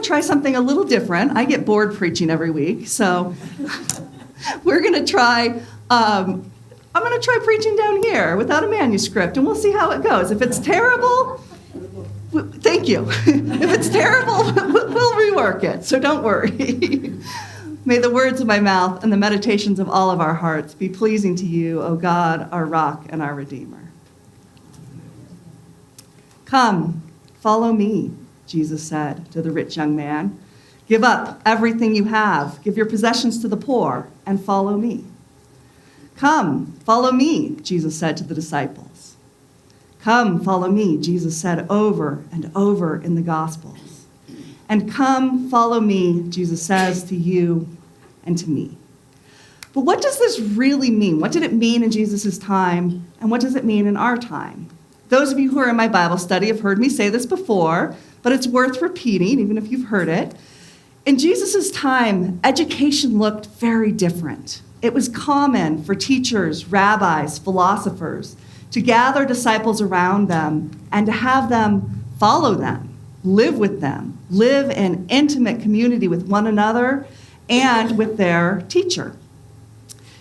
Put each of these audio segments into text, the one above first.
try something a little different. I get bored preaching every week, so we're going to try, I'm going to try preaching down here without a manuscript, and we'll see how it goes. If it's terrible, thank you. If it's terrible, we'll rework it, so don't worry. May the words of my mouth and the meditations of all of our hearts be pleasing to you, O God, our rock and our Redeemer. Come, follow me, Jesus said to the rich young man. Give up everything you have, give your possessions to the poor, and follow me. Come, follow me, Jesus said to the disciples. Come, follow me, Jesus said over and over in the Gospels. And come, follow me, Jesus says to you and to me. But what does this really mean? What did it mean in Jesus' time, and what does it mean in our time? Those of you who are in my Bible study have heard me say this before, but it's worth repeating, even if you've heard it. In Jesus' time, education looked very different. It was common for teachers, rabbis, philosophers to gather disciples around them and to have them follow them, live with them, live in intimate community with one another and with their teacher.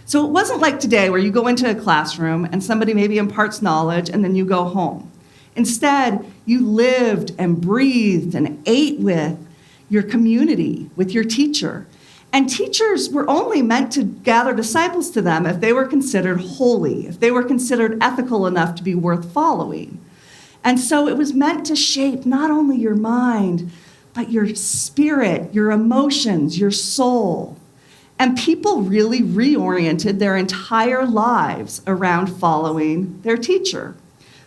So it wasn't like today where you go into a classroom and somebody maybe imparts knowledge and then you go home. Instead, you lived and breathed and ate with your community, with your teacher. And teachers were only meant to gather disciples to them if they were considered holy, if they were considered ethical enough to be worth following. And so it was meant to shape not only your mind, but your spirit, your emotions, your soul. And people really reoriented their entire lives around following their teacher.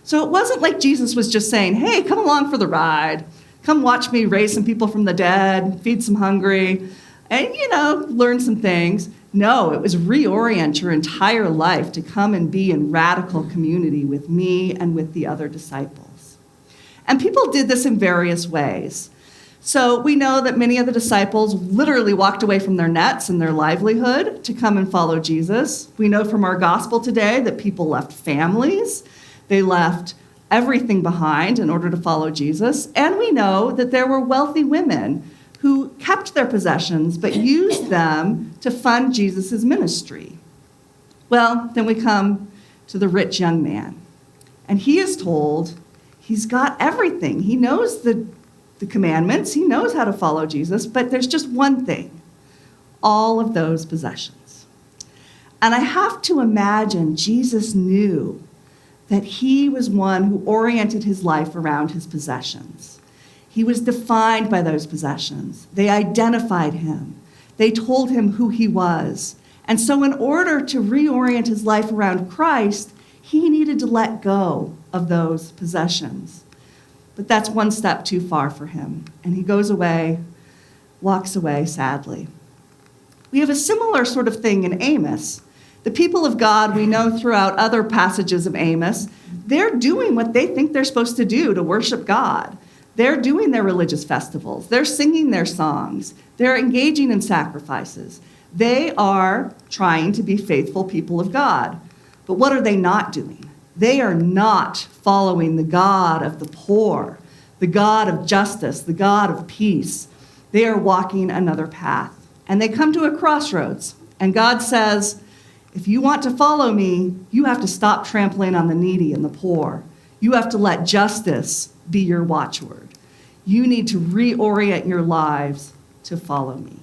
So it wasn't like Jesus was just saying, hey, come along for the ride. Come watch me raise some people from the dead, feed some hungry, and, learn some things. No, it was reorient your entire life to come and be in radical community with me and with the other disciples. And people did this in various ways. So we know that many of the disciples literally walked away from their nets and their livelihood to come and follow Jesus. We know from our gospel today that people left families. They left everything behind in order to follow Jesus. And we know that there were wealthy women who kept their possessions but used them to fund Jesus' ministry. Well, then we come to the rich young man. And he is told he's got everything. He knows the commandments. He knows how to follow Jesus, but there's just one thing, all of those possessions. And I have to imagine Jesus knew that he was one who oriented his life around his possessions. He was defined by those possessions. They identified him. They told him who he was. And so in order to reorient his life around Christ, he needed to let go of those possessions. But that's one step too far for him. And he goes away, walks away sadly. We have a similar sort of thing in Amos. The people of God, we know throughout other passages of Amos, they're doing what they think they're supposed to do to worship God. They're doing their religious festivals. They're singing their songs. They're engaging in sacrifices. They are trying to be faithful people of God. But what are they not doing? They are not following the God of the poor, the God of justice, the God of peace. They are walking another path. And they come to a crossroads. And God says, if you want to follow me, you have to stop trampling on the needy and the poor. You have to let justice be your watchword. You need to reorient your lives to follow me.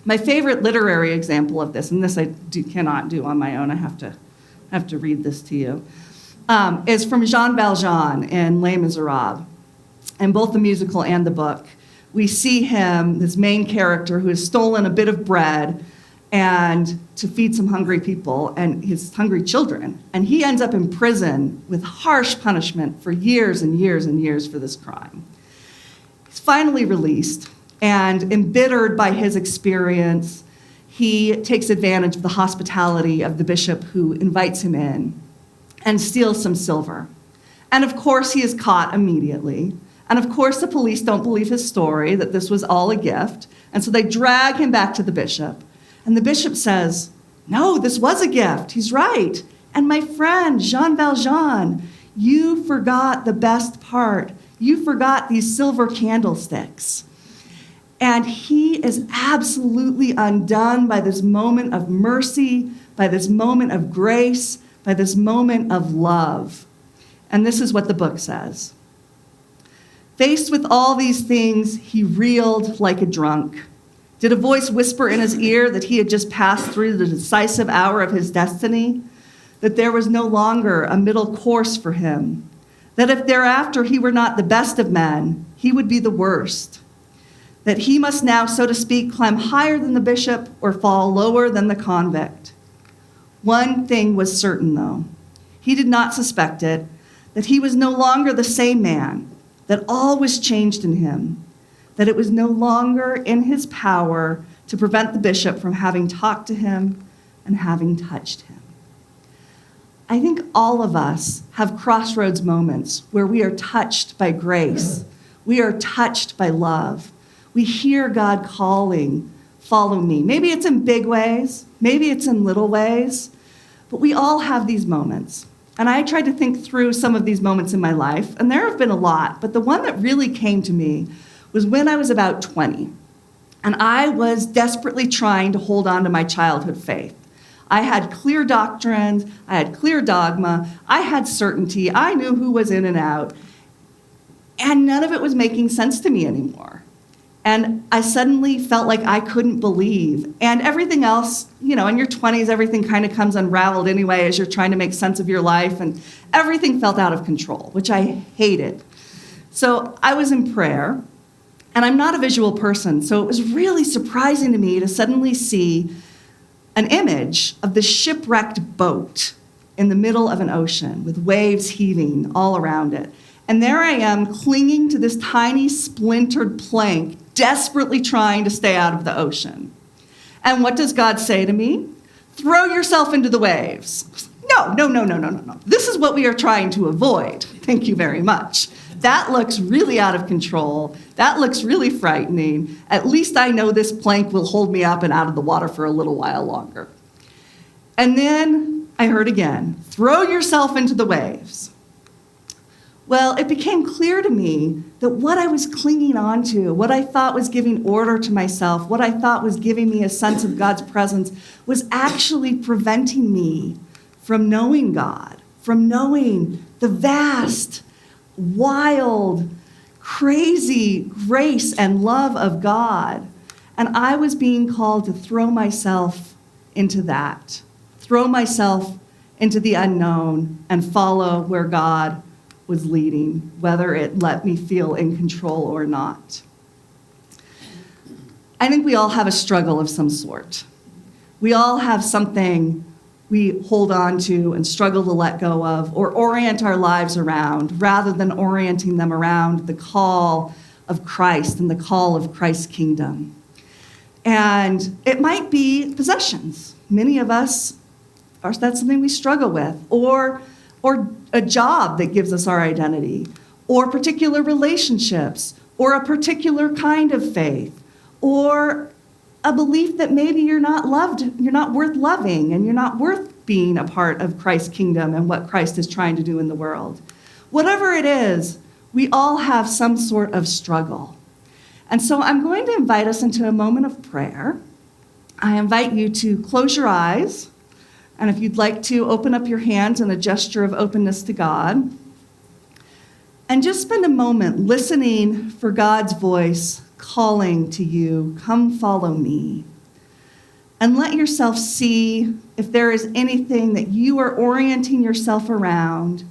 My favorite literary example of this, and this I cannot do on my own, I have to read this to you, is from Jean Valjean in Les Miserables. In both the musical and the book, we see him, this main character, who has stolen a bit of bread and to feed some hungry people and his hungry children. And he ends up in prison with harsh punishment for years and years and years for this crime. He's finally released, and embittered by his experience, he takes advantage of the hospitality of the bishop who invites him in and steals some silver. And of course, he is caught immediately. And of course, the police don't believe his story, that this was all a gift. And so they drag him back to the bishop. And the bishop says, no, this was a gift. He's right. And my friend, Jean Valjean, you forgot the best part. You forgot these silver candlesticks. And he is absolutely undone by this moment of mercy, by this moment of grace, by this moment of love. And this is what the book says. Faced with all these things, he reeled like a drunk. Did a voice whisper in his ear that he had just passed through the decisive hour of his destiny? That there was no longer a middle course for him? That if thereafter he were not the best of men, he would be the worst? That he must now, so to speak, climb higher than the bishop or fall lower than the convict? One thing was certain, though. He did not suspect it, that he was no longer the same man, that all was changed in him, that it was no longer in his power to prevent the bishop from having talked to him and having touched him. I think all of us have crossroads moments where we are touched by grace. We are touched by love. We hear God calling, follow me. Maybe it's in big ways, maybe it's in little ways, but we all have these moments. And I tried to think through some of these moments in my life, and there have been a lot, but the one that really came to me was when I was about 20, and I was desperately trying to hold on to my childhood faith. I had clear doctrines, I had clear dogma, I had certainty, I knew who was in and out, and none of it was making sense to me anymore. And I suddenly felt like I couldn't believe. And everything else, in your 20s, everything kind of comes unraveled anyway as you're trying to make sense of your life, and everything felt out of control, which I hated. So I was in prayer, and I'm not a visual person, so it was really surprising to me to suddenly see an image of this shipwrecked boat in the middle of an ocean with waves heaving all around it. And there I am clinging to this tiny splintered plank, desperately trying to stay out of the ocean. And what does God say to me? Throw yourself into the waves. No. This is what we are trying to avoid. Thank you very much. That looks really out of control. That looks really frightening. At least I know this plank will hold me up and out of the water for a little while longer. And then I heard again, throw yourself into the waves. Well, it became clear to me that what I was clinging on to, what I thought was giving order to myself, what I thought was giving me a sense of God's presence, was actually preventing me from knowing God, from knowing the vast, wild, crazy grace and love of God. And I was being called to throw myself into that, throw myself into the unknown and follow where God was leading, whether it let me feel in control or not. I think we all have a struggle of some sort. We all have something we hold on to and struggle to let go of or orient our lives around rather than orienting them around the call of Christ and the call of Christ's kingdom. And it might be possessions. Many of us, that's something we struggle with, or a job that gives us our identity, or particular relationships, or a particular kind of faith, or a belief that maybe you're not loved, you're not worth loving, and you're not worth being a part of Christ's kingdom and what Christ is trying to do in the world. Whatever it is, we all have some sort of struggle. And so I'm going to invite us into a moment of prayer. I invite you to close your eyes, and if you'd like to, open up your hands in a gesture of openness to God, and just spend a moment listening for God's voice calling to you, come follow me. And let yourself see if there is anything that you are orienting yourself around,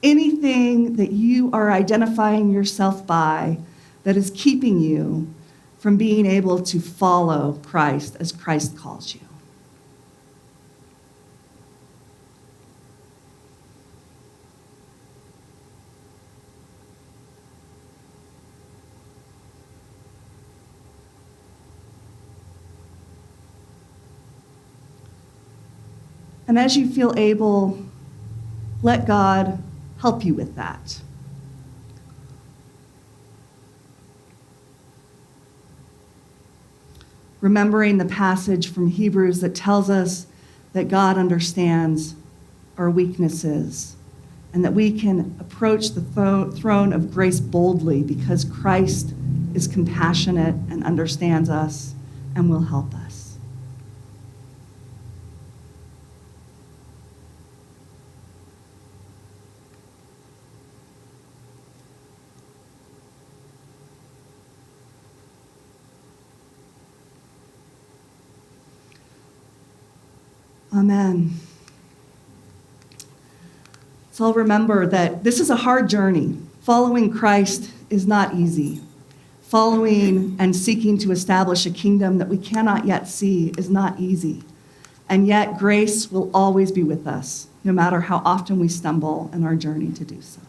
anything that you are identifying yourself by that is keeping you from being able to follow Christ as Christ calls you. And as you feel able, let God help you with that. Remembering the passage from Hebrews that tells us that God understands our weaknesses and that we can approach the throne of grace boldly because Christ is compassionate and understands us and will help us. Amen. So I'll remember that this is a hard journey. Following Christ is not easy. Following and seeking to establish a kingdom that we cannot yet see is not easy. And yet grace will always be with us, no matter how often we stumble in our journey to do so.